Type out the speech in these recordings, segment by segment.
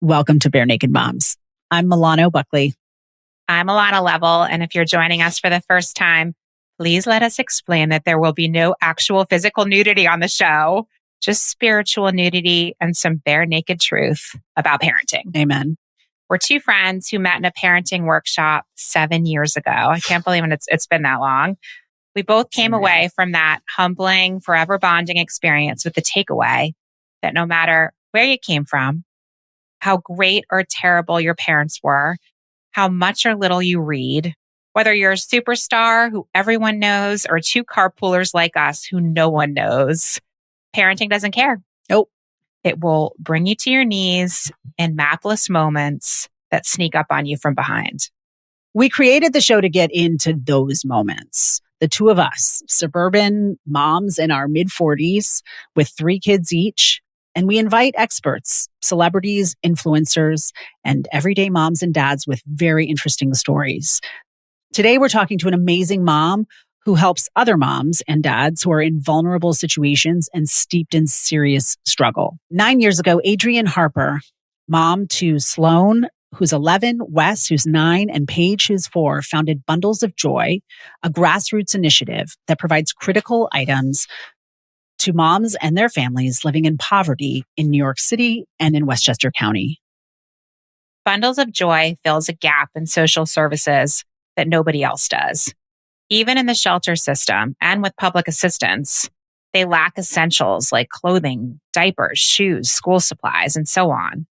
Welcome to Bare Naked Moms. I'm Milano Buckley. I'm Alana Level, and if you're joining us for the first time, please let us explain that there will be no actual physical nudity on the show, just spiritual nudity and some bare naked truth about parenting. Amen. We're two friends who met in a parenting workshop 7 years ago. I can't believe it's been that long. We both came away from that humbling, forever bonding experience with the takeaway that no matter where you came from, how great or terrible your parents were, how much or little you read, whether you're a superstar who everyone knows or two carpoolers like us who no one knows, parenting doesn't care. Nope. It will bring you to your knees in mapless moments that sneak up on you from behind. We created the show to get into those moments. The two of us, suburban moms in our mid-40s with 3 kids each. And we invite experts, celebrities, influencers, and everyday moms and dads with very interesting stories. Today, we're talking to an amazing mom who helps other moms and dads who are in vulnerable situations and steeped in serious struggle. 9 years ago, Adrienne Harper, mom to Sloan, who's 11, Wes, who's 9, and Paige, who's 4, founded Bundles of Joy, a grassroots initiative that provides critical items to moms and their families living in poverty in New York City and in Westchester County. Bundles of Joy fills a gap in social services that nobody else does. Even in the shelter system and with public assistance, they lack essentials like clothing, diapers, shoes, school supplies, and so on.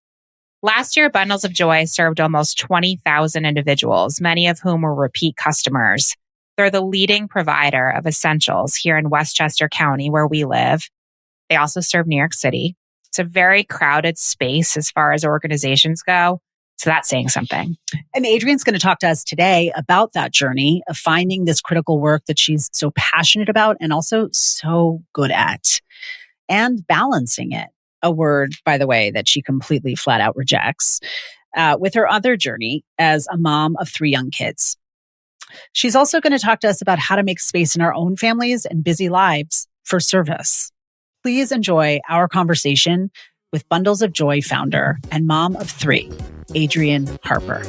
Last year, Bundles of Joy served almost 20,000 individuals, many of whom were repeat customers. They're the leading provider of essentials here in Westchester County, where we live. They also serve New York City. It's a very crowded space as far as organizations go. So that's saying something. And Adrienne's going to talk to us today about that journey of finding this critical work that she's so passionate about and also so good at, and balancing it. A word, by the way, that she completely flat out rejects, with her other journey as a mom of 3 young kids. She's also going to talk to us about how to make space in our own families and busy lives for service. Please enjoy our conversation with Bundles of Joy founder and mom of 3, Adrienne Harper.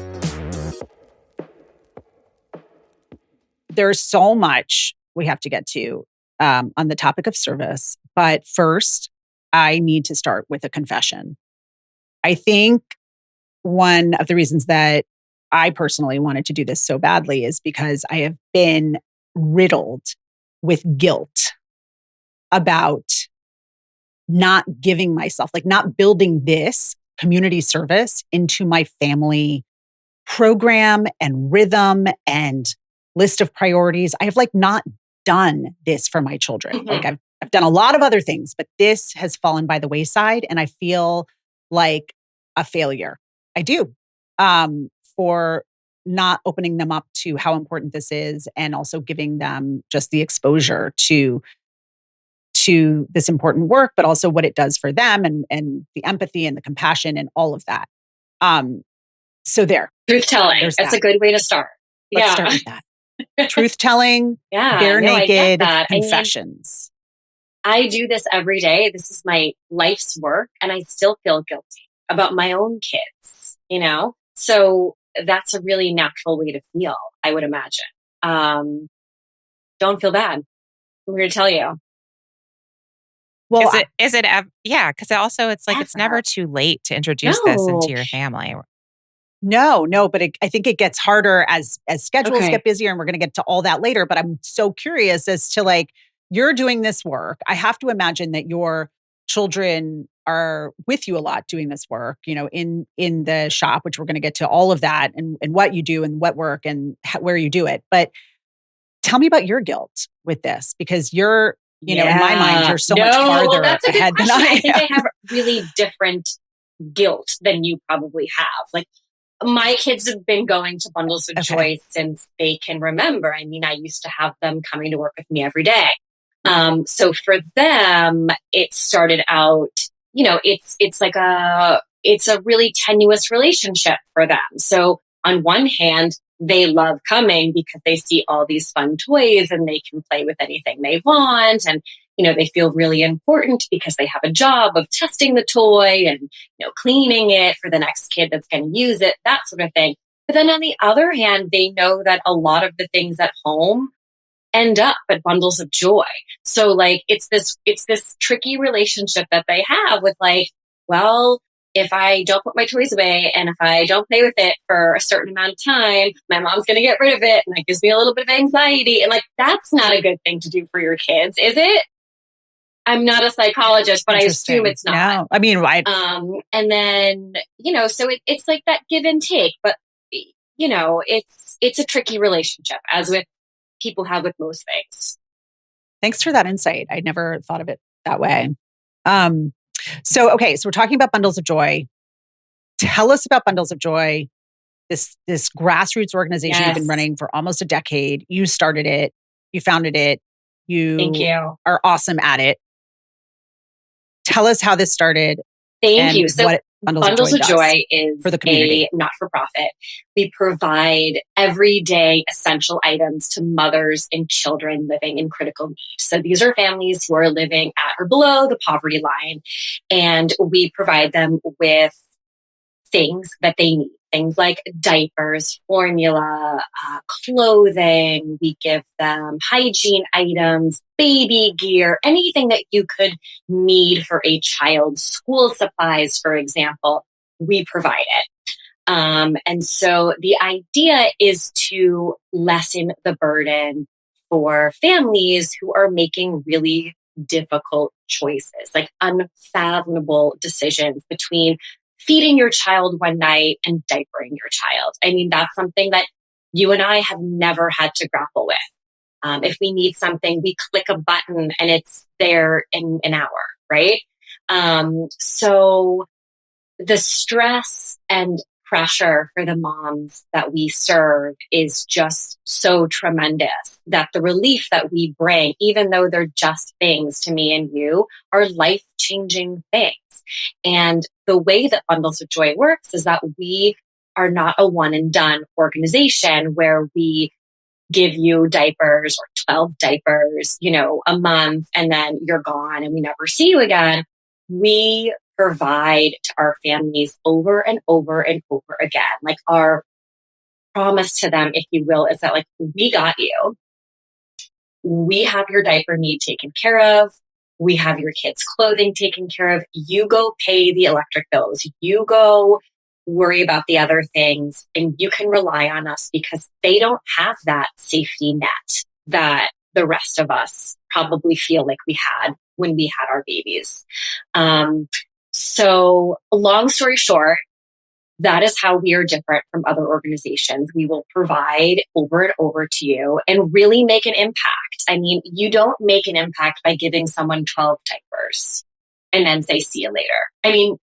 There's so much we have to get to on the topic of service. But first, I need to start with a confession. I think one of the reasons that I personally wanted to do this so badly is because I have been riddled with guilt about not giving myself, like not building this community service into my family program and rhythm and list of priorities. I have not done this for my children. Mm-hmm. I've done a lot of other things, but this has fallen by the wayside and I feel like a failure. I do. For not opening them up to how important this is and also giving them just the exposure to this important work, but also what it does for them and the empathy and the compassion and all of that. So there. Truth-telling. That's a good way to start. Let's start with that. Truth-telling, bare naked confessions. I do this every day. This is my life's work and I still feel guilty about my own kids, So that's a really natural way to feel, I would imagine. Don't feel bad. I'm here to tell you. Well, because also it's like it's never too late to introduce this into your family. No, but I think it gets harder as schedules get busier, and we're going to get to all that later. But I'm so curious as to you're doing this work. I have to imagine that your children are with you a lot doing this work, in the shop, which we're going to get to all of that and what you do and what work and where you do it. But tell me about your guilt with this, because you're, in my mind, you're so much farther that's a good ahead than question. I I think am. I have really different guilt than you probably have. My kids have been going to Bundles of Joy since they can remember. I mean, I used to have them coming to work with me every day. So for them, it started out, it's a really tenuous relationship for them. So on one hand, they love coming because they see all these fun toys and they can play with anything they want. And they feel really important because they have a job of testing the toy and, cleaning it for the next kid that's going to use it, that sort of thing. But then on the other hand, they know that a lot of the things at home end up at bundles of joy. So like, it's this tricky relationship that they have with like, well, if I don't put my toys away and if I don't play with it for a certain amount of time, my mom's going to get rid of it. And that gives me a little bit of anxiety. And like, that's not a good thing to do for your kids, is it? I'm not a psychologist, but I assume it's not. No, I mean, right. And then, so it's like that give and take, but it's a tricky relationship, as with people have with most things. Thanks for that insight. I never thought of it that way. So we're talking about bundles of joy. Tell us about Bundles of Joy, this grassroots organization you've been running for almost a decade. You started it, you founded it, Thank you. are awesome at it. Tell us how this started. Thank you. So what Bundles of Joy is for the community. A not-for-profit. We provide everyday essential items to mothers and children living in critical need. So these are families who are living at or below the poverty line, and we provide them with things that they need. Things like diapers, formula, clothing. We give them hygiene items, baby gear, anything that you could need for a child. School supplies, for example, we provide it. And so the idea is to lessen the burden for families who are making really difficult choices, like unfathomable decisions between feeding your child one night and diapering your child. I mean, that's something that you and I have never had to grapple with. If we need something, we click a button and it's there in an hour, right? So the stress and pressure for the moms that we serve is just so tremendous that the relief that we bring, even though they're just things to me and you, are life-changing things. And the way that Bundles of Joy works is that we are not a one and done organization where we give you diapers or 12 diapers, a month, and then you're gone and we never see you again. We provide to our families over and over and over again. Like, our promise to them, if you will, is that like, we got you. We have your diaper need taken care of. We have your kids' clothing taken care of. You go pay the electric bills. You go worry about the other things, and you can rely on us because they don't have that safety net that the rest of us probably feel like we had when we had our babies. So long story short, that is how we are different from other organizations. We will provide over and over to you and really make an impact. I mean, you don't make an impact by giving someone 12 diapers and then say, see you later. I mean,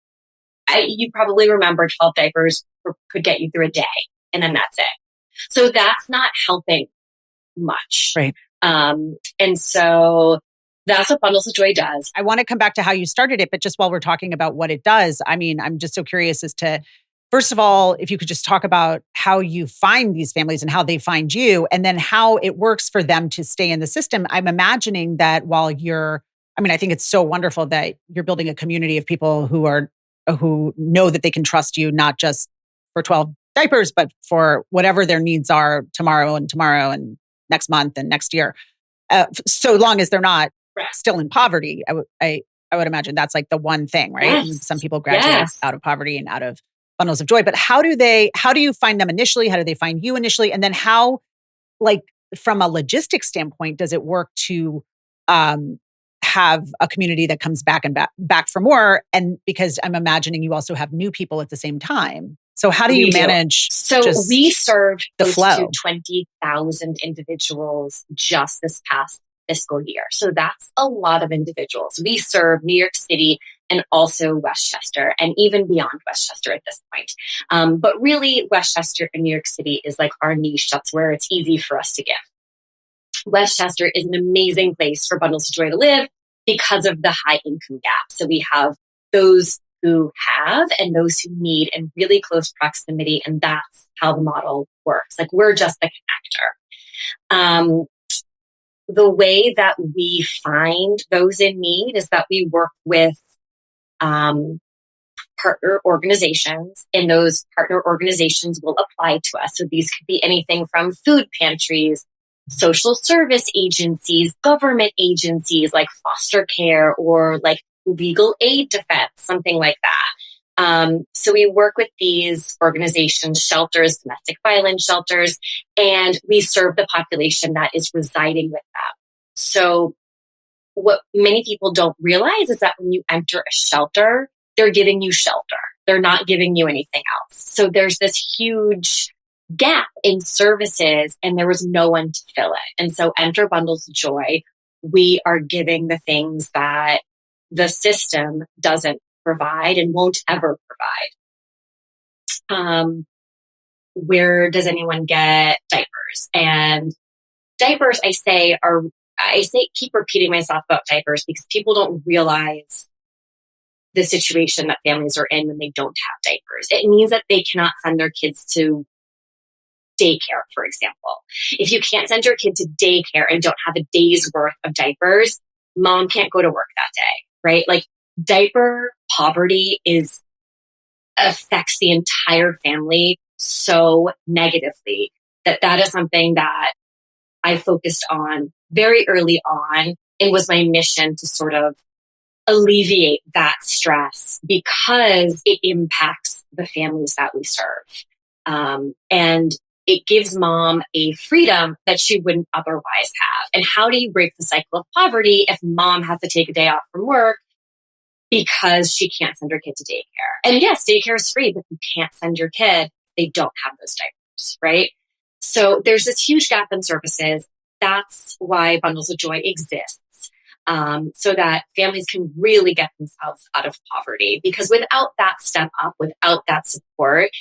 you probably remember 12 diapers could get you through a day, and then that's it. So that's not helping much. Right. And so that's what Bundles of Joy does. I want to come back to how you started it, but just while we're talking about what it does, I mean, I'm just so curious as to, first of all, if you could just talk about how you find these families and how they find you, and then how it works for them to stay in the system. I'm imagining that I think it's so wonderful that you're building a community of people who know that they can trust you, not just for 12 diapers, but for whatever their needs are tomorrow and next month and next year. So long as they're not still in poverty, I would imagine that's like the one thing, right? Yes. And some people graduate out of poverty and out of Bundles of Joy, but how do you find them initially? How do they find you initially? And then how, like, from a logistics standpoint, does it work to have a community that comes back and back for more? And because I'm imagining you also have new people at the same time. So how do you manage? So we served the close flow to 20,000 individuals just this past fiscal year. So that's a lot of individuals. We serve New York City and also Westchester, and even beyond Westchester at this point. But really, Westchester and New York City is like our niche. That's where it's easy for us to give. Westchester is an amazing place for Bundles of Joy to live because of the high income gap. So we have those who have and those who need in really close proximity. And that's how the model works. Like, we're just the connector. the way that we find those in need is that we work with partner organizations, and those partner organizations will apply to us. So these could be anything from food pantries, social service agencies, government agencies like foster care or like legal aid defense, something like that. So we work with these organizations, shelters, domestic violence shelters, and we serve the population that is residing with them. So what many people don't realize is that when you enter a shelter, they're giving you shelter. They're not giving you anything else. So there's this huge gap in services and there was no one to fill it. And so enter Bundles of Joy. We are giving the things that the system doesn't provide and won't ever provide. Where does anyone get diapers? And diapers, I say, keep repeating myself about diapers because people don't realize the situation that families are in when they don't have diapers. It means that they cannot send their kids to daycare, for example. If you can't send your kid to daycare and don't have a day's worth of diapers, mom can't go to work that day, right? Like diaper poverty affects the entire family so negatively that is something that I focused on very early on. It was my mission to sort of alleviate that stress because it impacts the families that we serve. And it gives mom a freedom that she wouldn't otherwise have. And how do you break the cycle of poverty if mom has to take a day off from work because she can't send her kid to daycare? And yes, daycare is free, but you can't send your kid. They don't have those diapers, right? So there's this huge gap in services. That's why Bundles of Joy exists. So that families can really get themselves out of poverty. Because without that step up, without that support,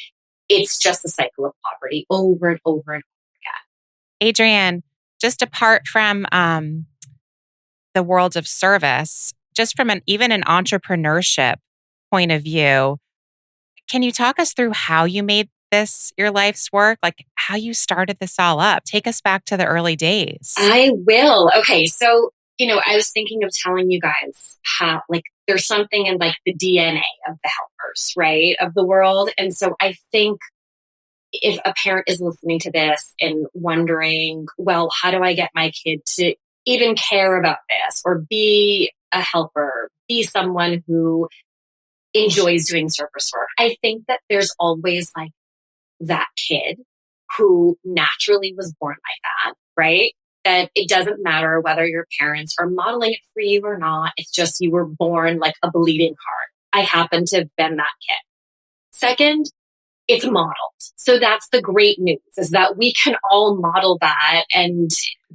it's just a cycle of poverty over and over and over again. Adrienne, just apart from the world of service, just from even an entrepreneurship point of view, can you talk us through how you made this your life's work? Like how you started this all up? Take us back to the early days. I will. Okay. So, I was thinking of telling you guys how, like, there's something in like the DNA of the helpers, right? Of the world. And so I think if a parent is listening to this and wondering, well, how do I get my kid to even care about this or be a helper, be someone who enjoys doing service work? I think that there's always like that kid who naturally was born like that, right? That it doesn't matter whether your parents are modeling it for you or not. It's just you were born like a bleeding heart. I happen to have been that kid. Second, it's modeled. So that's the great news is that we can all model that. And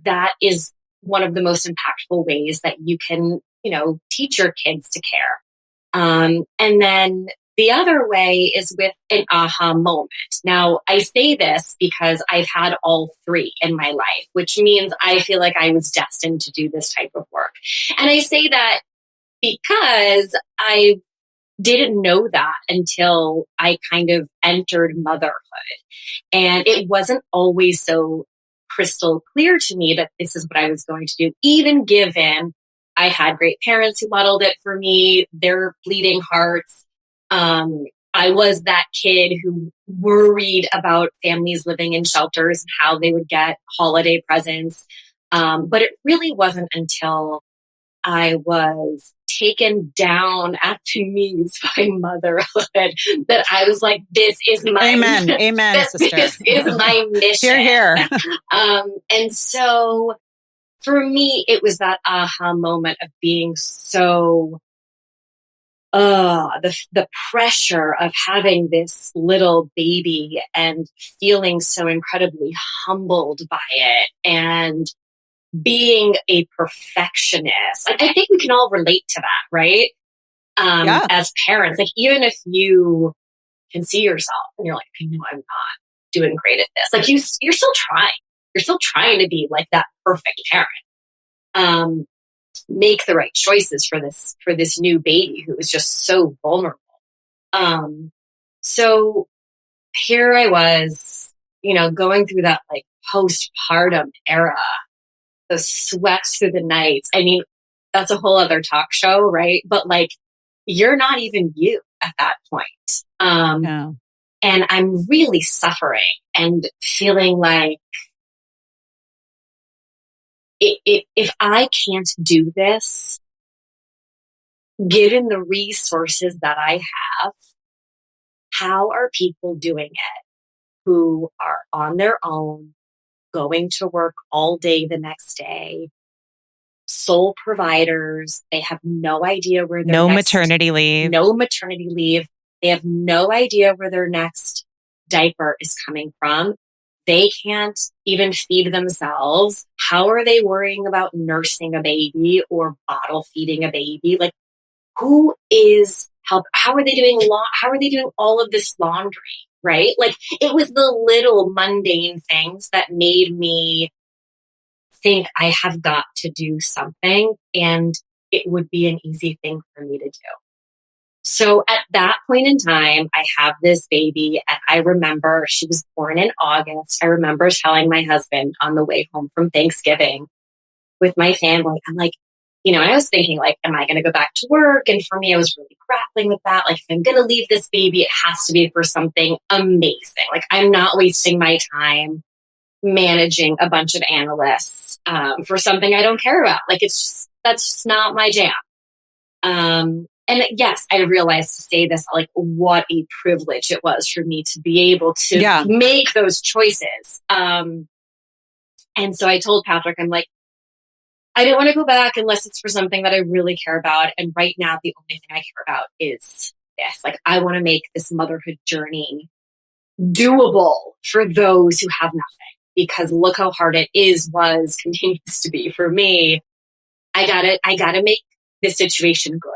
that is one of the most impactful ways that you can, teach your kids to care. And then the other way is with an aha moment. Now, I say this because I've had all three in my life, which means I feel like I was destined to do this type of work. And I say that because I didn't know that until I kind of entered motherhood. And it wasn't always so crystal clear to me that this is what I was going to do, even given I had great parents who modeled it for me, their bleeding hearts. I was that kid who worried about families living in shelters and how they would get holiday presents. But it really wasn't until I was taken down at the knees by motherhood that I was like, this is my Amen, sister. This is my mission. Hear, hear. And so for me, it was that aha moment of being so the pressure of having this little baby and feeling so incredibly humbled by it and being a perfectionist. Like, I think we can all relate to that, right? As parents, like even if you can see yourself and you're like, I know I'm not doing great at this. Like you're still trying. You're still trying to be like that perfect parent. Make the right choices for this new baby who is just so vulnerable. So here I was, going through that like postpartum era those sweats through the nights. I mean, that's a whole other talk show, right? But like, you're not even you at that point. No. And I'm really suffering and feeling like if I can't do this, given the resources that I have, how are people doing it who are on their own, going to work all day the next day, sole providers? They have no idea where their maternity leave. No maternity leave. They have no idea where their next diaper is coming from. They can't even feed themselves. How are they worrying about nursing a baby or bottle feeding a baby? Like, who is help? How are they doing how are they doing all of this laundry? Right? Like, it was the little mundane things that made me think I have got to do something, and it would be an easy thing for me to do. So at that point in time, I have this baby, and I remember she was born in August. I remember telling my husband on the way home from Thanksgiving with my family, I'm like, and I was thinking, like, am I going to go back to work? And for me, I was really grappling with that. Like, if I'm going to leave this baby, it has to be for something amazing. Like, I'm not wasting my time managing a bunch of analysts for something I don't care about. Like, that's just not my jam. And yes, I realized to say this, like, what a privilege it was for me to be able to make those choices. And so I told Patrick, I'm like, I don't want to go back unless it's for something that I really care about. And right now, the only thing I care about is this. Like, I want to make this motherhood journey doable for those who have nothing, because look how hard it was, continues to be for me. I gotta make this situation good.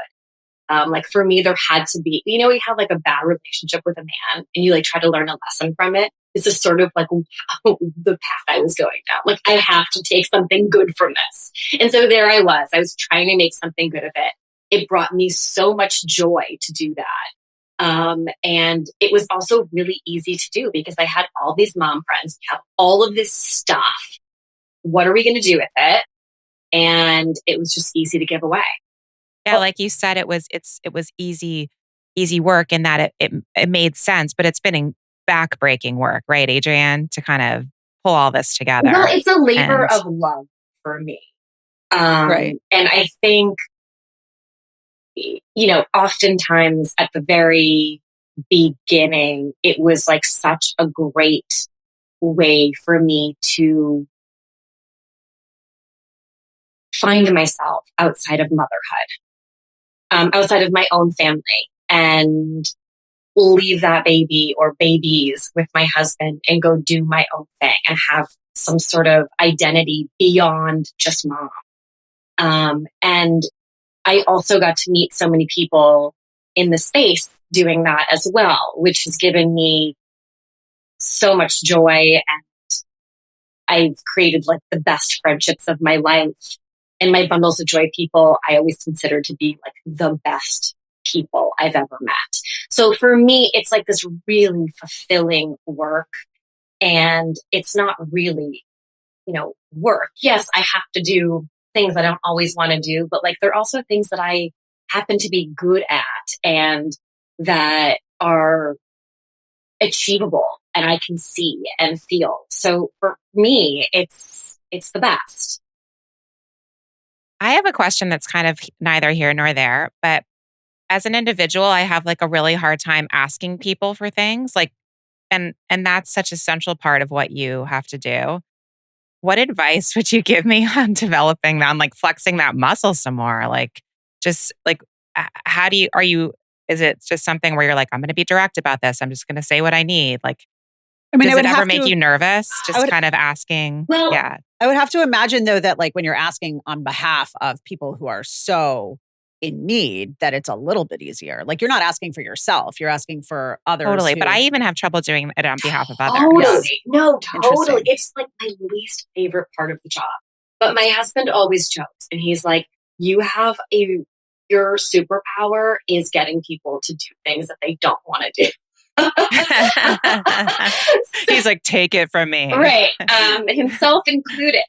Like, for me, there had to be, you have like a bad relationship with a man and you like try to learn a lesson from it. This is sort of like the path I was going down. Like, I have to take something good from this. And so there I was trying to make something good of it. It brought me so much joy to do that. And it was also really easy to do because I had all these mom friends, we have all of this stuff. What are we going to do with it? And it was just easy to give away. Yeah, like you said, it was easy work in that it made sense, but it's been backbreaking work, right, Adrienne, to kind of pull all this together. Well, it's a labor of love for me. Right. And I think, oftentimes at the very beginning, it was like such a great way for me to find myself outside of motherhood, outside of my own family, and leave that baby or babies with my husband and go do my own thing and have some sort of identity beyond just mom. And I also got to meet so many people in the space doing that as well, which has given me so much joy. And I've created like the best friendships of my life. And my Bundles of Joy people, I always consider to be like the best people I've ever met. So for me, it's like this really fulfilling work. And it's not really, work. Yes, I have to do things I don't always want to do, but like there are also things that I happen to be good at and that are achievable and I can see and feel. So for me, it's the best. I have a question that's kind of neither here nor there, but as an individual, I have like a really hard time asking people for things, like, and that's such a central part of what you have to do. What advice would you give me on developing that, on like flexing that muscle some more? Like, just like, is it just something where you're like, I'm going to be direct about this. I'm just going to say what I need. Like, does it ever make you nervous? Just kind of asking. Well, yeah. I would have to imagine though, that like when you're asking on behalf of people who are so in need, that it's a little bit easier. Like, you're not asking for yourself, you're asking for others. Totally. But I even have trouble doing it on behalf of others. Totally. No, totally. It's like my least favorite part of the job. But my husband always jokes and he's like, your superpower is getting people to do things that they don't want to do. He's like, take it from me. Right. Himself included.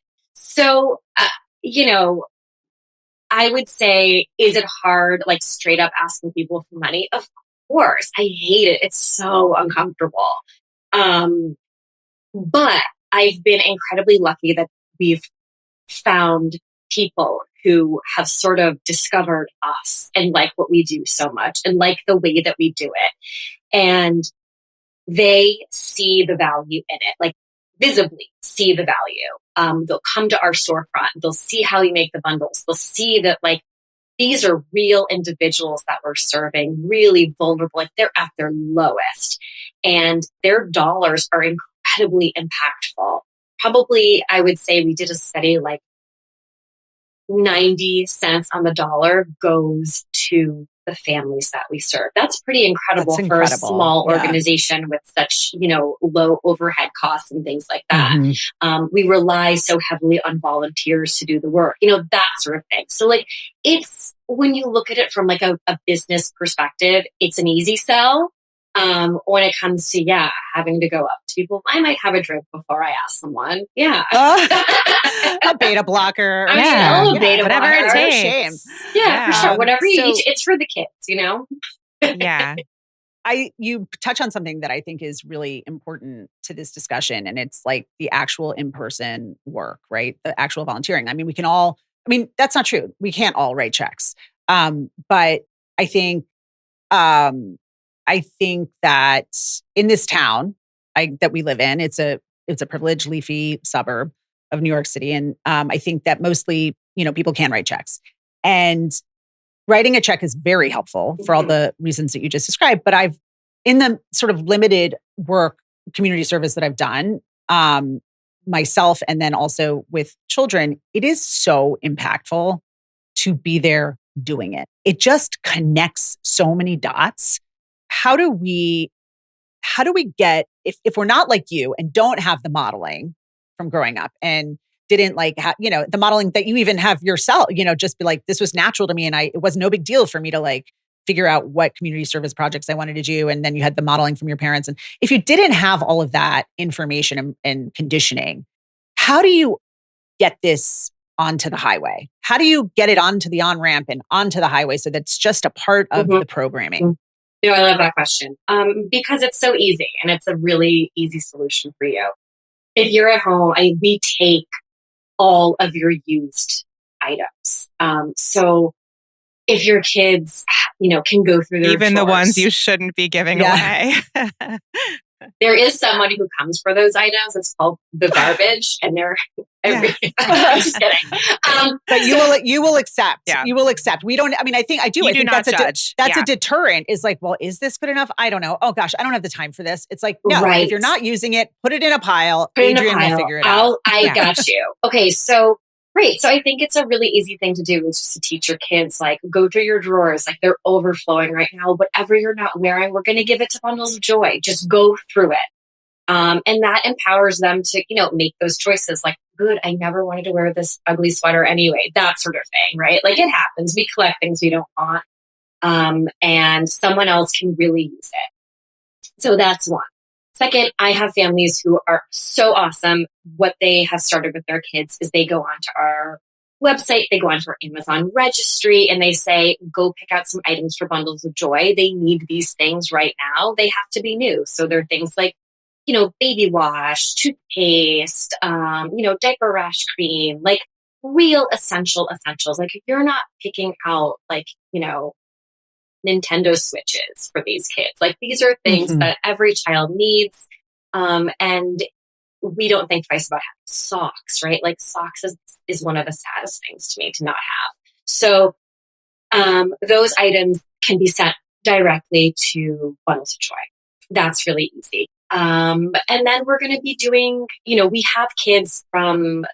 So, you know, I would say, is it hard, like straight up asking people for money? Of course. I hate it. It's so uncomfortable. Um, but I've been incredibly lucky that we've found people who have sort of discovered us and like what we do so much and like the way that we do it. And they see the value in it, like visibly see the value. They'll come to our storefront. They'll see how we make the bundles. They'll see that like these are real individuals that we're serving, really vulnerable. Like they're at their lowest and their dollars are incredibly impactful. Probably, I would say we did a study like 90 cents on the dollar goes to the families that we serve. That's pretty incredible for a small organization with such, low overhead costs and things like that. Mm-hmm. We rely so heavily on volunteers to do the work, that sort of thing. So like, it's when you look at it from like a business perspective, it's an easy sell. When it comes to, having to go up to people, I might have a drink before I ask someone. Yeah. A beta blocker. A beta whatever blocker. it takes. Shame. Yeah, for sure. Whatever you eat, it's for the kids, Yeah. You touch on something that I think is really important to this discussion, and it's like the actual in-person work, right? The actual volunteering. I mean, that's not true. We can't all write checks. But I think that in this town that we live in, it's a privileged, leafy suburb of New York City. And I think that mostly, people can write checks. And writing a check is very helpful for all the reasons that you just described. But in the sort of limited work, community service that I've done, myself and then also with children, it is so impactful to be there doing it. It just connects so many dots. How do we get, if we're not like you and don't have the modeling from growing up and didn't like, the modeling that you even have yourself, just be like, this was natural to me. And it was no big deal for me to like figure out what community service projects I wanted to do. And then you had the modeling from your parents. And if you didn't have all of that information and conditioning, how do you get this onto the highway? How do you get it onto the on-ramp and onto the highway so that's just a part of the programming? I love that question because it's so easy and it's a really easy solution for you. If you're at home, we take all of your used items. So if your kids, can go through their even chores, the ones you shouldn't be giving away. There is someone who comes for those items. It's called the garbage, and they're I'm just kidding. But you will accept. Yeah. You will accept. We don't. I mean, I think not judge. That's a deterrent. Is like, well, is this good enough? I don't know. Oh gosh, I don't have the time for this. It's like, no. Right. If you're not using it, put it in a pile. Adrienne will figure it out. I got you. Okay, so. Great. So I think it's a really easy thing to do is just to teach your kids, like, go through your drawers, like they're overflowing right now. Whatever you're not wearing, we're going to give it to Bundles of Joy. Just go through it. And that empowers them to, make those choices like, good, I never wanted to wear this ugly sweater anyway, that sort of thing, right? Like it happens. We collect things we don't want. And someone else can really use it. So that's one. Second, I have families who are so awesome. What they have started with their kids is they go onto our website, they go onto our Amazon registry, and they say, go pick out some items for Bundles of Joy. They need these things right now. They have to be new. So they're things like, baby wash, toothpaste, diaper rash cream, like real essentials. Like if you're not picking out like, Nintendo Switches for these kids. Like these are things that every child needs. And we don't think twice about having socks, right? Like socks is one of the saddest things to me to not have. So those items can be sent directly to Bundles of Joy. That's really easy. And then we're going to be doing, we have kids from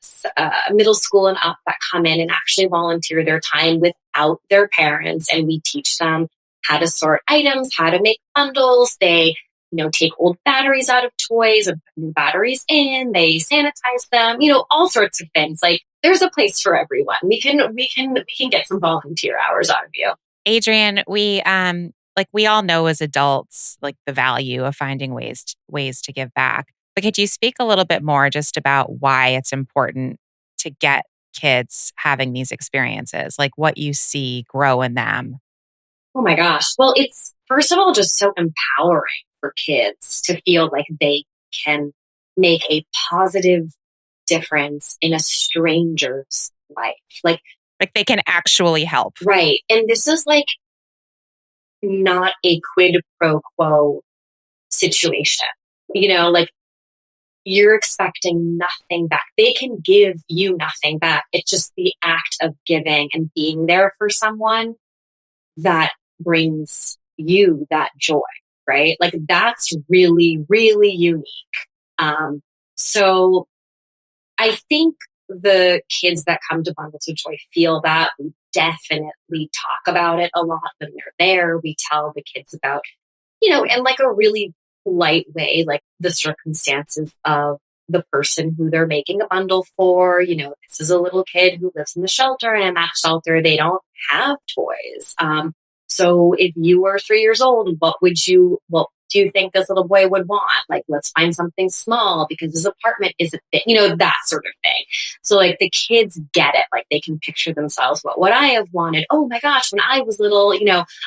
middle school and up that come in and actually volunteer their time without their parents. And we teach them how to sort items, how to make bundles. They, take old batteries out of toys and put new batteries in. They sanitize them, all sorts of things. Like there's a place for everyone. We can get some volunteer hours out of you. Adrienne, we all know as adults, like the value of finding ways to give back. But could you speak a little bit more just about why it's important to get kids having these experiences? Like what you see grow in them? Oh my gosh. Well, it's first of all just so empowering for kids to feel like they can make a positive difference in a stranger's life. Like they can actually help. Right. And this is like not a quid pro quo situation. Like you're expecting nothing back. They can give you nothing back. It's just the act of giving and being there for someone that brings you that joy, right? Like that's really, really unique. So I think the kids that come to Bundles of Joy feel that. We definitely talk about it a lot when they're there. We tell the kids about, in like a really light way, like the circumstances of the person who they're making a bundle for. This is a little kid who lives in the shelter, and in that shelter, they don't have toys. So if you were 3 years old, what do you think this little boy would want? Like, let's find something small because his apartment isn't big, that sort of thing. So like the kids get it. Like they can picture themselves, what would I have wanted? Oh my gosh, when I was little,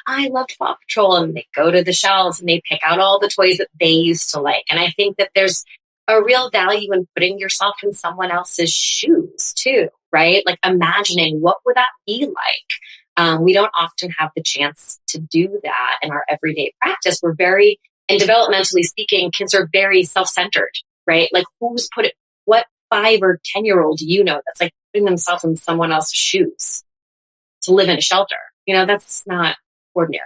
I loved Paw Patrol, and they go to the shelves and they pick out all the toys that they used to like. And I think that there's a real value in putting yourself in someone else's shoes too, right? Like imagining what would that be like? We don't often have the chance to do that in our everyday practice. And developmentally speaking, kids are very self-centered, right? Like what 5 or 10-year-old do that's like putting themselves in someone else's shoes to live in a shelter? That's not ordinary.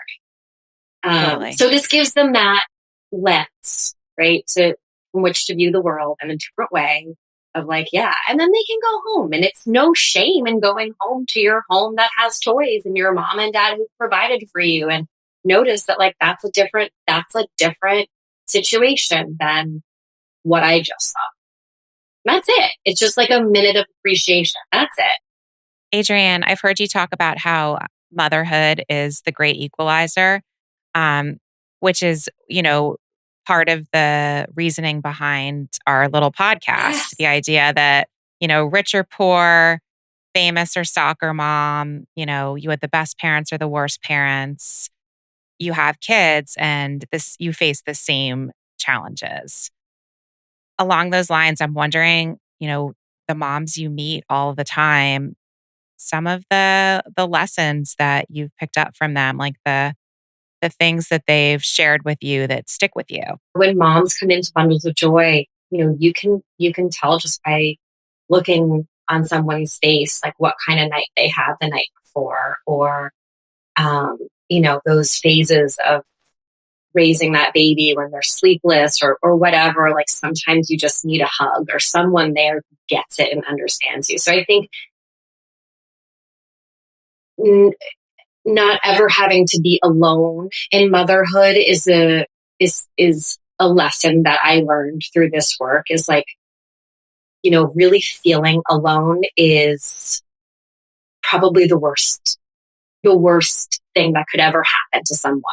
Totally. So this gives them that lens, right? From which to view the world in a different way of like, yeah. And then they can go home, and it's no shame in going home to your home that has toys and your mom and dad who provided for you, and notice that like, that's a different situation than what I just saw. That's it. It's just like a minute of appreciation. That's it. Adrienne, I've heard you talk about how motherhood is the great equalizer, which is, part of the reasoning behind our little podcast. Yes. The idea that, rich or poor, famous or soccer mom, you had the best parents or the worst parents, you have kids, and you face the same challenges. Along those lines, I'm wondering, the moms you meet all the time, some of the lessons that you've picked up from them, like the things that they've shared with you that stick with you. When moms come into Bundles of Joy, you can tell just by looking on someone's face, like what kind of night they had the night before, or, those phases of raising that baby when they're sleepless or whatever. Like sometimes you just need a hug, or someone there gets it and understands you. So I think not ever having to be alone in motherhood is a lesson that I learned through this work. Is like, really feeling alone is probably the worst thing that could ever happen to someone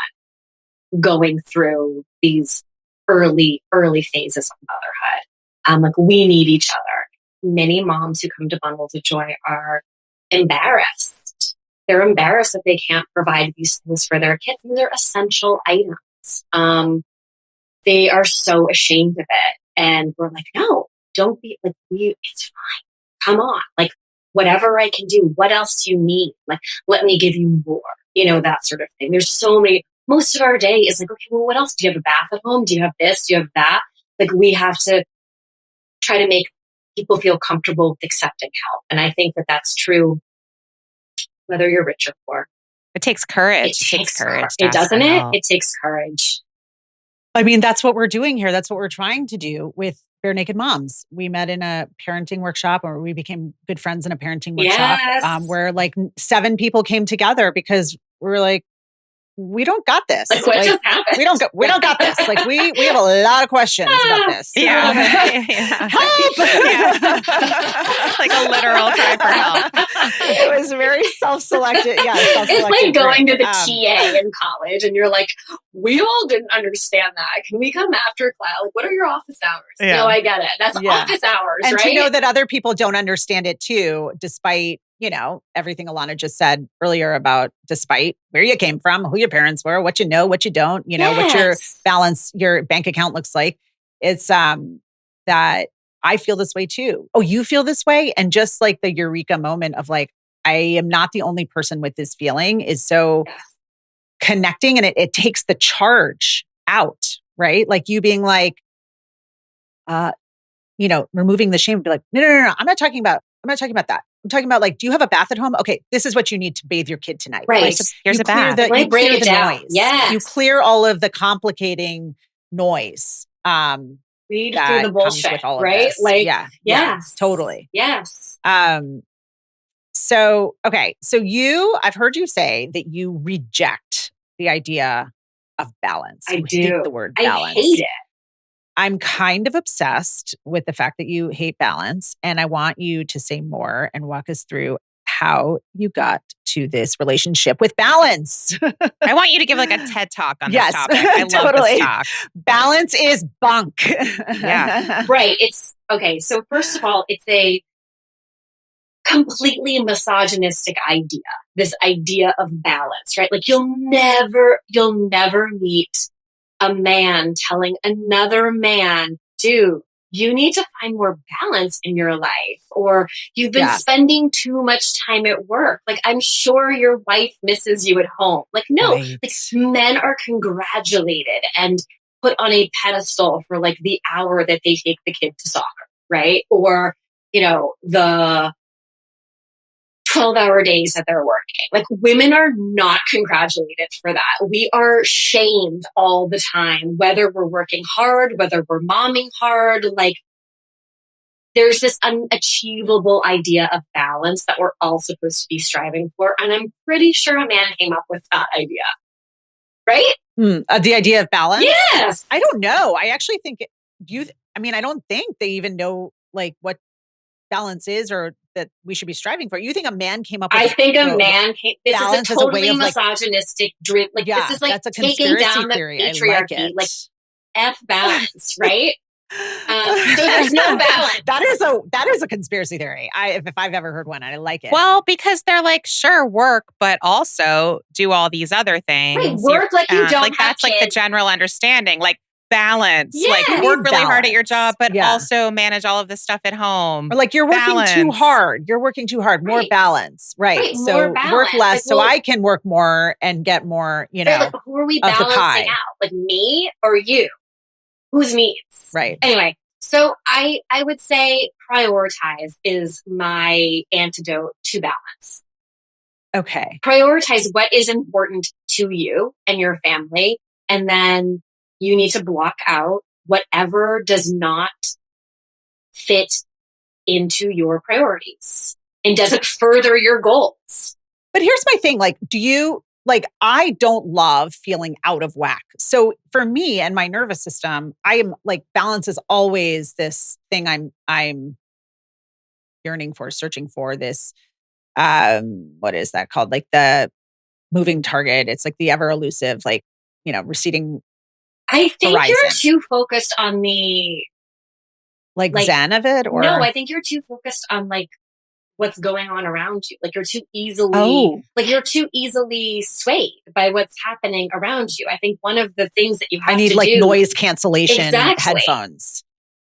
going through these early phases of motherhood. Like we need each other. Many moms who come to Bundles of Joy are embarrassed. They're embarrassed that they can't provide these things for their kids. These are essential items. They are so ashamed of it. And we're like, no, don't be like, it's fine. Come on. Like whatever I can do, what else do you need? Like, let me give you more, that sort of thing. There's so many, most of our day is like, okay, well, what else? Do you have a bath at home? Do you have this? Do you have that? Like we have to try to make people feel comfortable with accepting help. And I think that that's true whether you're rich or poor. It takes courage. It takes courage. It doesn't it? It takes courage. I mean, that's what we're doing here. That's what we're trying to do with Bare Naked Moms. We met in a parenting workshop, or we became good friends in a parenting workshop, Yes. Where like 7 people came together because we were like, we don't got this. Like what just happened? We don't got this. Like we have a lot of questions about this. Yeah. Help! Yeah. Like a literal cry for help. It was very self-selected. Yeah, self-selected. It's like going to the group. TA in college and you're like, we all didn't understand that. Can we come after class? Like, what are your office hours? Yeah. No, I get it. That's office hours, and right? to know that other people don't understand it too, despite, everything Alana just said earlier about despite where you came from, who your parents were, what you know, what you don't, what your balance, your bank account looks like. It's that I feel this way too. Oh, you feel this way? And just like the eureka moment of like, I am not the only person with this feeling is so connecting, and it takes the charge out, right? Like you being like, removing the shame and be like, no. I'm not talking about that. I'm talking about like, do you have a bath at home? Okay, this is what you need to bathe your kid tonight. Right. Like, here's a bath. You clear the noise. Yes. You clear all of the complicating noise. Read through the bullshit, with all of right? this. Like, yes, totally. Yes. So I've heard you say that you reject the idea of balance. I do. Hate the word balance. I hate it. I'm kind of obsessed with the fact that you hate balance, and I want you to say more and walk us through how you got to this relationship with balance. I want you to give like a TED talk on this topic. I love this talk. Balance is bunk. Yeah. Right. It's okay. So first of all, it's a completely misogynistic idea. This idea of balance, right? Like you'll never meet a man telling another man, dude, you need to find more balance in your life, or you've been spending too much time at work. Like, I'm sure your wife misses you at home. Like, no, like men are congratulated and put on a pedestal for like the hour that they take the kid to soccer, right? Or, the 12-hour days that they're working. Like women are not congratulated for that. We are shamed all the time, whether we're working hard, whether we're momming hard. Like there's this unachievable idea of balance that we're all supposed to be striving for. And I'm pretty sure a man came up with that idea. Right? The idea of balance? Yes. I don't know. I actually think I don't think they even know like what balance is or that we should be striving for. You think a man came up with this is a totally misogynistic dream. Like this is like that's a taking down the theory. patriarchy. Like F balance, right? So there's no balance. That is a conspiracy theory. If I've ever heard one, I like it. Well, because they're like, sure, work, but also do all these other things. Right, work like you don't like have that's kids. like the general understanding. Like balance. Yeah, like work really hard at your job, but also manage all of this stuff at home. Or like you're working too hard. You're working too hard. More balance. Right. So work less like, so I can work more and get more, like, who are we balancing out? Like me or you? Whose needs? Right. Anyway, so I would say prioritize is my antidote to balance. Okay. Prioritize what is important to you and your family, and then you need to block out whatever does not fit into your priorities and doesn't further your goals. But here's my thing. Like, I don't love feeling out of whack. So for me and my nervous system, I am like, balance is always this thing I'm yearning for, searching for this. What is that called? Like the moving target. It's like the ever elusive, like, receding I think horizon. You're too focused on the like zen of it, or no, I think you're too focused on like what's going on around you. Like you're too easily swayed by what's happening around you. I think one of the things that you have to do, I need noise cancellation headphones.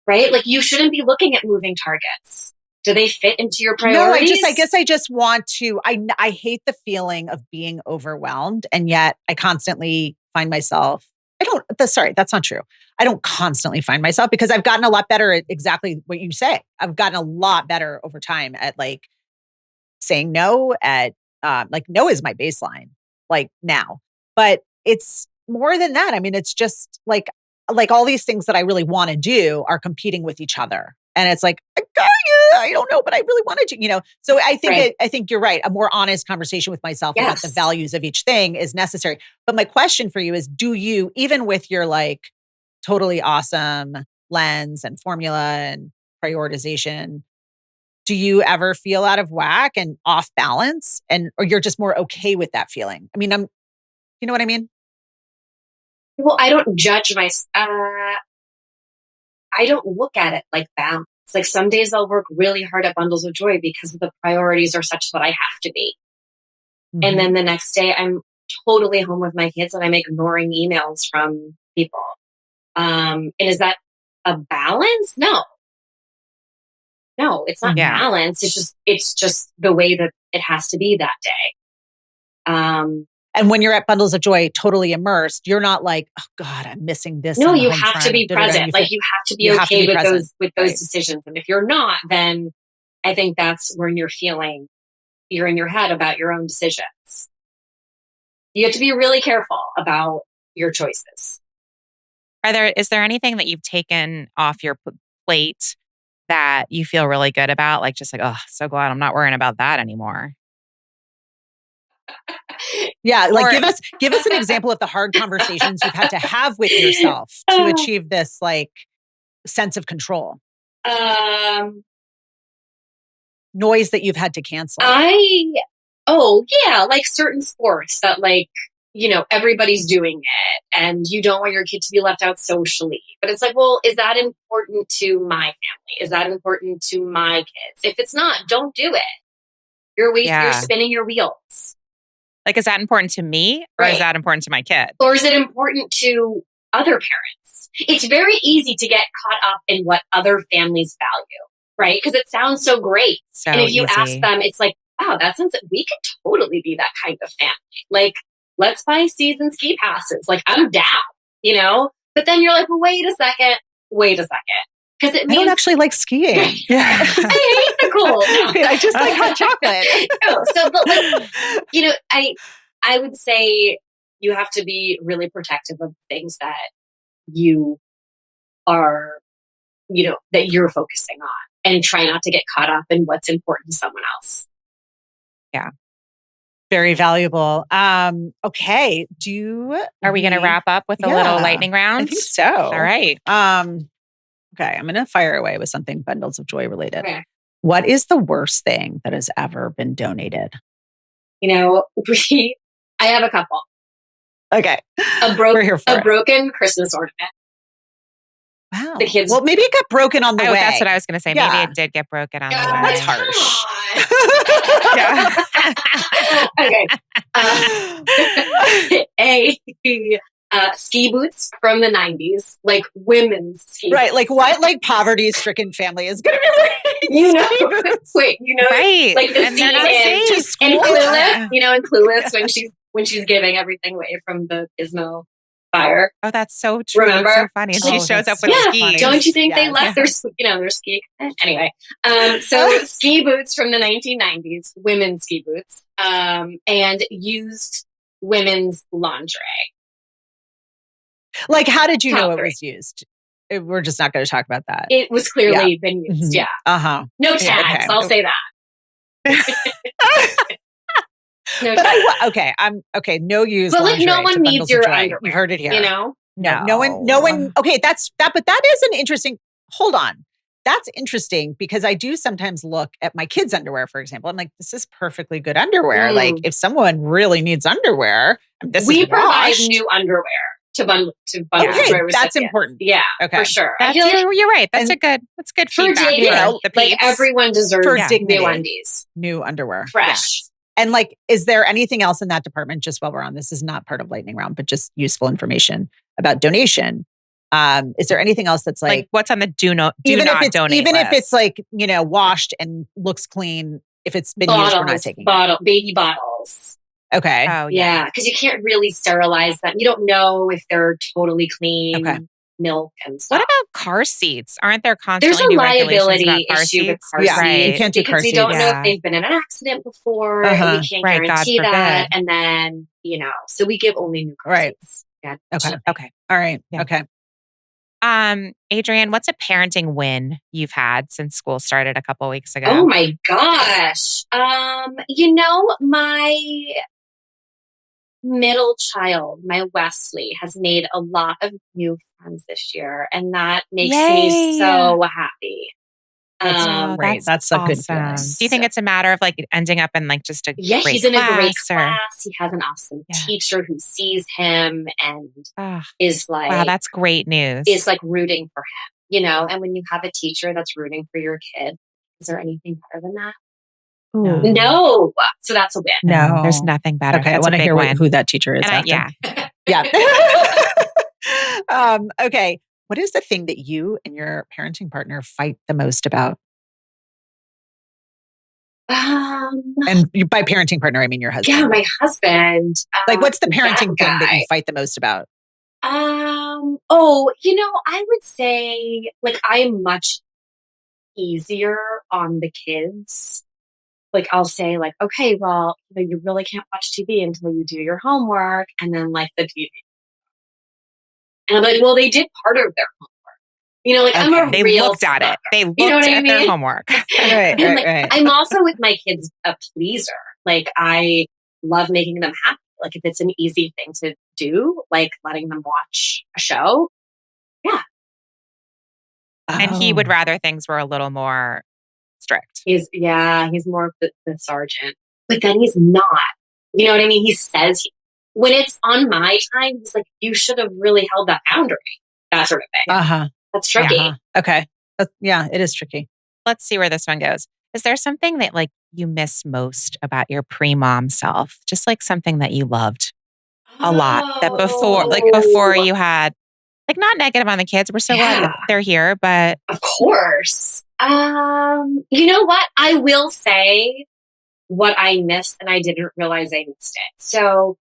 Right? Like you shouldn't be looking at moving targets. Do they fit into your priorities? No, I guess I just want to, I hate the feeling of being overwhelmed. And yet I constantly find myself, that's not true. I don't constantly find myself because I've gotten a lot better at exactly what you say. I've gotten a lot better over time at like saying no like no is my baseline like now, but it's more than that. I mean, it's just like all these things that I really want to do are competing with each other. And it's like, I don't know, but I really wanted to, So I think I think you're right. A more honest conversation with myself about the values of each thing is necessary. But my question for you is, do you, even with your like totally awesome lens and formula and prioritization, Do you ever feel out of whack and off balance, or you're just more okay with that feeling? I mean, you know what I mean? Well, I don't judge I don't look at it like balance. Like some days I'll work really hard at Bundles of Joy because the priorities are such that I have to be. Mm-hmm. And then the next day I'm totally home with my kids and I'm ignoring emails from people. And is that a balance? No, it's not balance. It's just the way that it has to be that day. And when you're at Bundles of Joy, totally immersed, you're not like, oh God, I'm missing this. No, you have to be present. Like you have to be okay with those decisions. And if you're not, then I think that's when you're in your head about your own decisions. You have to be really careful about your choices. Is there anything that you've taken off your plate that you feel really good about? Like just like, oh, so glad I'm not worrying about that anymore. Yeah, like give us an example of the hard conversations you've had to have with yourself to achieve this like sense of control. Noise that you've had to cancel. Like certain sports that like, everybody's doing it and you don't want your kid to be left out socially. But it's like, well, is that important to my family? Is that important to my kids? If it's not, don't do it. You're spinning your wheels. Like, is that important to me or is that important to my kid? Or is it important to other parents? It's very easy to get caught up in what other families value, right? Because it sounds so great. And if you ask them, it's like, wow, that sounds like we could totally be that kind of family. Like, let's buy season ski passes. Like, I'm down, But then you're like, well, wait a second. Because it means I don't actually like skiing. Yeah. I hate the cold. I just like hot chocolate. But I would say you have to be really protective of things that you are, that you're focusing on and try not to get caught up in what's important to someone else. Yeah. Very valuable. Okay. Are we going to wrap up with a little lightning round? I think so. All right. Okay. I'm going to fire away with something Bundles of Joy related. Okay. What is the worst thing that has ever been donated? I have a couple. Okay. We're here for a broken Christmas ornament. Wow. The kids. Well, maybe it got broken on the way. That's what I was going to say. Yeah. Maybe it did get broken on the way. That's harsh. Okay. Ski boots from the 90s, like women's ski boots. Right, like what like poverty-stricken family is going to be wearing ski boots? Wait, right. Like the and scene in Clueless, in Clueless when she's giving everything away from the Gizmo fire. Oh, that's so true. Remember? That's so funny. And she shows up with skis. Don't you think they left their ski? Anyway, so ski boots from the 1990s, women's ski boots, and used women's lingerie. Like, how did you know it was used? We're just not going to talk about that. It was clearly been used. Mm-hmm. Yeah. Uh-huh. No tags. Okay. I'll say that. No tags. No use. But like, no one needs your underwear. You heard it here. No one. Okay, but that is an interesting. Hold on. That's interesting because I do sometimes look at my kids' underwear, for example. I'm like, this is perfectly good underwear. Like, if someone really needs underwear, we provide new underwear to bundle. Okay, that's important. Yeah, for sure. You're right. That's good for feedback. Dating. Like everyone deserves new undies, new underwear, fresh. Yes. And like, is there anything else in that department? Just while we're on this, is not part of lightning round, but just useful information about donation. Is there anything else that's like what's on the do not donate even list? if it's like washed and looks clean, if it's been used, we're not taking baby bottles. Okay. Oh yeah, because you can't really sterilize them. You don't know if they're totally clean. Okay. Milk and stuff. What about car seats? Aren't there constantly There's a new liability issue with car seats? Right. You can't do car seats. Because we don't know if they've been in an accident before. And we can't guarantee that. And then, so we give only new car seats. Yeah. Okay. All right. Yeah. Okay. Adrienne, what's a parenting win you've had since school started a couple weeks ago? Oh my gosh. My middle child, my Wesley, has made a lot of new friends this year, and that makes me so happy. Great. That's a good feeling. awesome. Do you think it's a matter of like ending up in like just a Yeah, great he's in a great class, or class. He has an awesome teacher who sees him and Ah, is like, wow, that's great news. is like rooting for him, And when you have a teacher that's rooting for your kid, is there anything better than that? No. So that's a win. No, there's nothing better. Okay, I That's want a to big hear win. who that teacher is And after. yeah. Okay. What is the thing that you and your parenting partner fight the most about? And by parenting partner, I mean your husband. Yeah, my husband. Like, what's the parenting thing that you fight the most about? I would say like I am much easier on the kids. Like I'll say like, okay, well, you really can't watch TV until you do your homework, and then like the TV. And I'm like, well, they did part of their homework. I'm a they real looked at sucker. it. They looked what I at mean? their homework. Right. I'm also with my kids a pleaser. Like I love making them happy. Like if it's an easy thing to do, like letting them watch a show. Yeah. And he would rather things were a little more strict. He's more of the sergeant. But then he's not. You know what I mean? He says when it's on my time, he's like, you should have really held that boundary. That sort of thing. That's tricky. Okay. Yeah, it is tricky. Let's see where this one goes. Is there something that like you miss most about your pre-mom self? Just like something that you loved a lot that before you had, like not negative on the kids. We're so glad that they're here, but of course. You know what? I will say what I missed and I didn't realize I missed it. So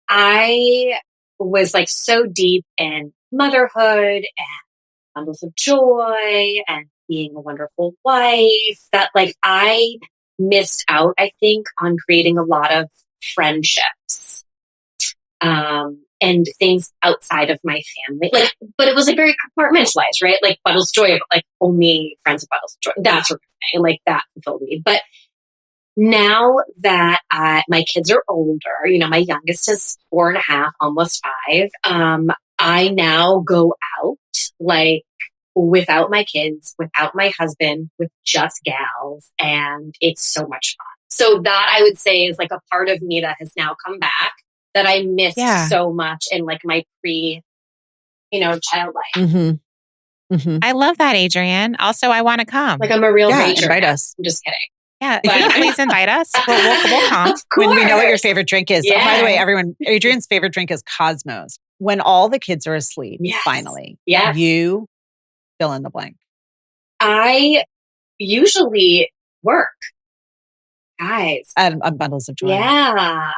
I was like so deep in motherhood and bundles of joy and being a wonderful wife that like I missed out, I think, on creating a lot of friendships. And things outside of my family. Like, but it was like very compartmentalized, right? Like Bundles of Joy, but like only friends of Bundles of Joy, that sort of thing. Like that fulfilled me. But now that my kids are older, my youngest is 4.5, almost 5. I now go out like without my kids, without my husband, with just gals, and it's so much fun. So that I would say is like a part of me that has now come back that I missed so much in like my child life. I love that, Adrienne. Also, I want to come. Like I'm a real rager. Invite us. I'm just kidding. Yeah, please invite us. We'll come. When we know what your favorite drink is. Yes. Oh, by the way, everyone, Adrienne's favorite drink is Cosmos. When all the kids are asleep, finally, you fill in the blank. I usually work, guys. On Bundles of Joy. Yeah.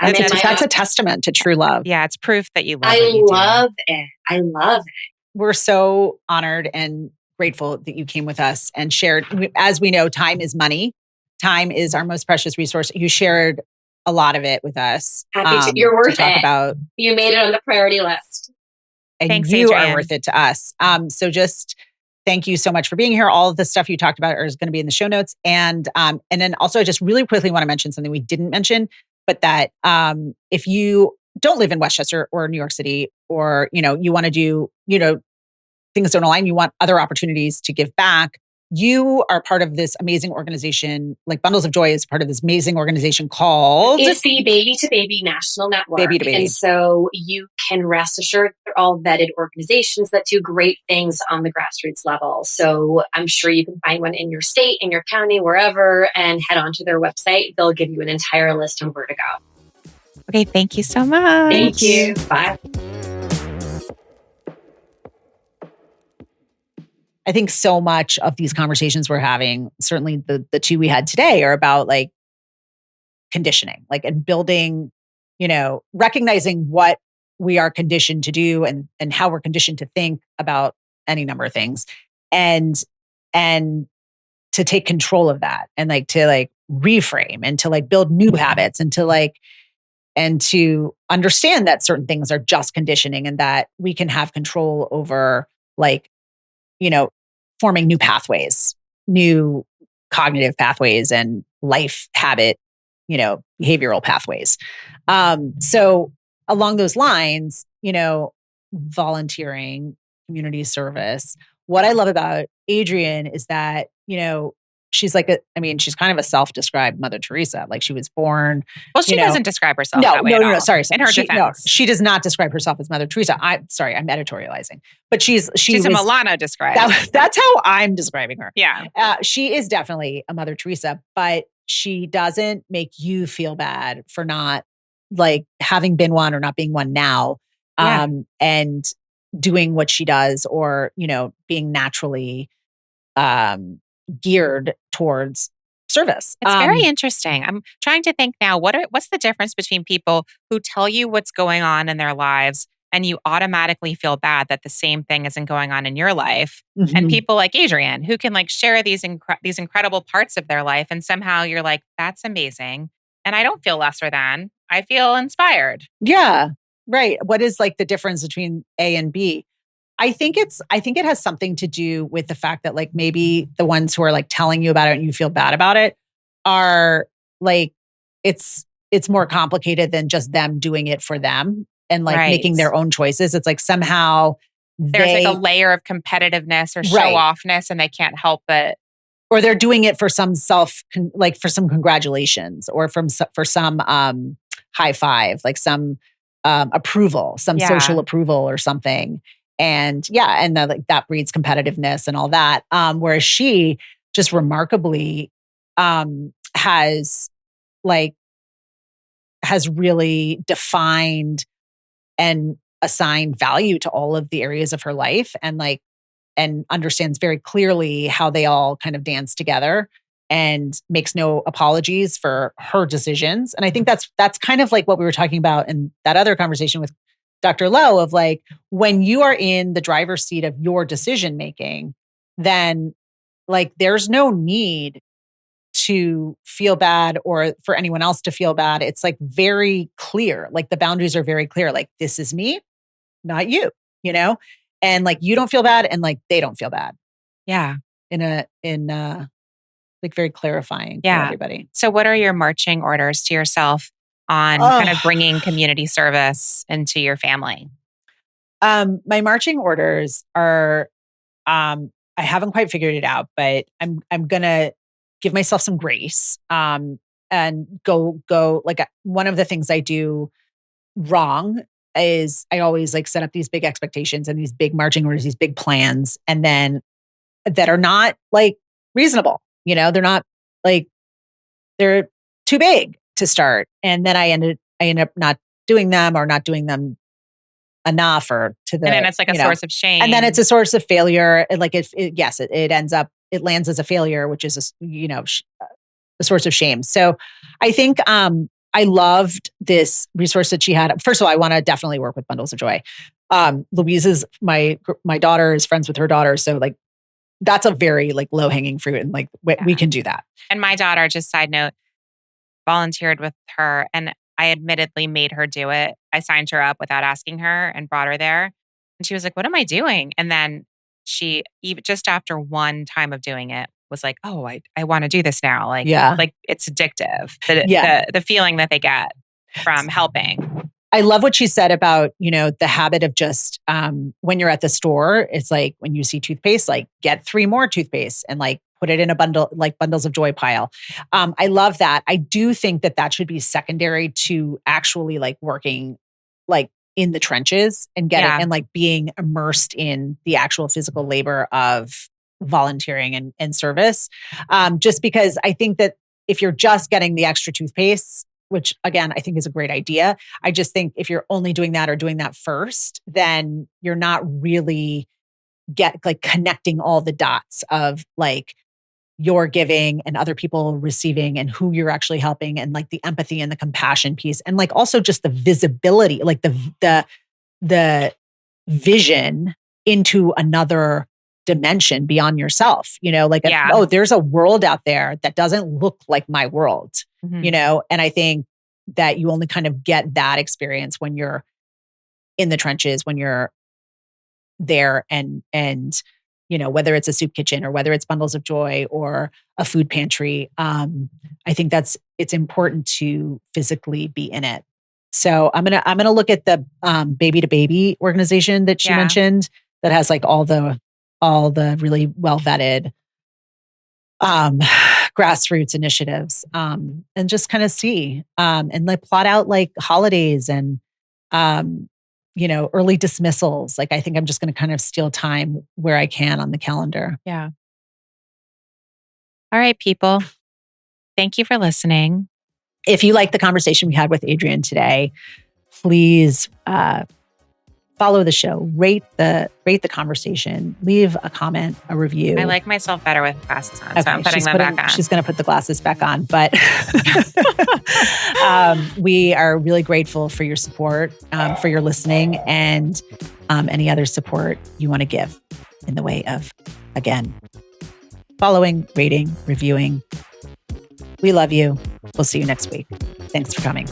That's a testament to true love. Yeah, it's proof that you love it. I love it. We're so honored and grateful that you came with us and shared. As we know, time is money. Time is our most precious resource. You shared a lot of it with us. You're worth it. You made it on the priority list. And thanks, you Adrienne. are worth it to us. So just thank you so much for being here. All of the stuff you talked about is going to be in the show notes. And then also I just really quickly want to mention something we didn't mention, but that if you don't live in Westchester or New York City, or, you want to do, things don't align, you want other opportunities to give back, you are part of this amazing organization. Like Bundles of Joy is part of this amazing organization called... It's the Baby to Baby National Network. Baby to Baby. And so you can rest assured they're all vetted organizations that do great things on the grassroots level. So I'm sure you can find one in your state, in your county, wherever, and head on to their website. They'll give you an entire list of where to go. Okay, thank you so much. Thank you. Bye. I think so much of these conversations we're having, certainly the two we had today, are about like conditioning, like, and building, recognizing what we are conditioned to do and how we're conditioned to think about any number of things, and to take control of that, and like to like reframe and to like build new habits, and to understand that certain things are just conditioning, and that we can have control over like, forming new pathways, new cognitive pathways, and life habit, behavioral pathways. So along those lines, volunteering, community service, what I love about Adrienne is that, she's like she's kind of a self-described Mother Teresa. Like she was born. Well, she doesn't describe herself No, that way no, at no, no. all. Sorry. In her defense. She does not describe herself as Mother Teresa. I'm editorializing. But she's a Milano described. That's how I'm describing her. Yeah. She is definitely a Mother Teresa, but she doesn't make you feel bad for not like having been one or not being one now. And doing what she does, or, being naturally geared towards service. It's very interesting. I'm trying to think now, what's the difference between people who tell you what's going on in their lives and you automatically feel bad that the same thing isn't going on in your life, and people like Adrienne who can like share these incredible parts of their life, and somehow you're like, that's amazing. And I don't feel lesser than. I feel inspired. Yeah. Right. What is like the difference between A and B? I think it has something to do with the fact that like maybe the ones who are like telling you about it and you feel bad about it are like, it's more complicated than just them doing it for them and like making their own choices. It's like somehow there's like a layer of competitiveness or show offness, and they can't help it. Or they're doing it for some for some congratulations, or for some high five, like some approval, some social approval or something. And that breeds competitiveness and all that. Whereas she just remarkably has really defined and assigned value to all of the areas of her life, and understands very clearly how they all kind of dance together, and makes no apologies for her decisions. And I think that's kind of like what we were talking about in that other conversation with Dr. Lowe, of like, when you are in the driver's seat of your decision making, then like there's no need to feel bad or for anyone else to feel bad. It's like very clear. Like the boundaries are very clear. Like, this is me, not you, and like you don't feel bad and like they don't feel bad. Yeah. In like very clarifying for everybody. So what are your marching orders to yourself on kind of bringing community service into your family? My marching orders are, I haven't quite figured it out, but I'm going to give myself some grace, and go like one of the things I do wrong is I always like set up these big expectations and these big marching orders, these big plans, and then that are not like reasonable. They're not like, they're too big to start. And then I end up not doing them, or not doing them enough, or to the, and then it's like a source of shame. And then it's a source of failure. And like, it lands as a failure, which is, a source of shame. So I think, I loved this resource that she had. First of all, I want to definitely work with Bundles of Joy. Louise my daughter is friends with her daughter. So like, that's a very like low hanging fruit, and like we can do that. And my daughter, just side note, volunteered with her, and I admittedly made her do it. I signed her up without asking her and brought her there. And she was like, what am I doing? And then she, even just after one time of doing it, was like, oh, I want to do this now. Like, like it's addictive. The feeling that they get from helping. I love what she said about, the habit of just, when you're at the store, it's like when you see toothpaste, like get 3 more toothpaste and like put it in a bundle, like Bundles of Joy pile. I love that. I do think that should be secondary to actually like working like in the trenches and getting and like being immersed in the actual physical labor of volunteering and service. Just because I think that if you're just getting the extra toothpaste, which again, I think is a great idea. I just think if you're only doing that or doing that first, then you're not really connecting all the dots of like your giving and other people receiving and who you're actually helping, and like the empathy and the compassion piece. And like also just the visibility, like the vision into another dimension beyond yourself, there's a world out there that doesn't look like my world, and I think that you only kind of get that experience when you're in the trenches, when you're there and whether it's a soup kitchen or whether it's Bundles of Joy or a food pantry. I think it's important to physically be in it. So I'm going to look at the Baby to Baby organization that she mentioned that has like all the all the really well vetted grassroots initiatives, and just kind of see and like plot out like holidays and early dismissals. Like I think I'm just going to kind of steal time where I can on the calendar. Yeah. All right, people. Thank you for listening. If you like the conversation we had with Adrienne today, please follow the show, rate the conversation, leave a comment, a review. I like myself better with glasses on, so I'm putting them back on. She's going to put the glasses back on, but we are really grateful for your support, for your listening, and any other support you want to give in the way of, again, following, rating, reviewing. We love you. We'll see you next week. Thanks for coming.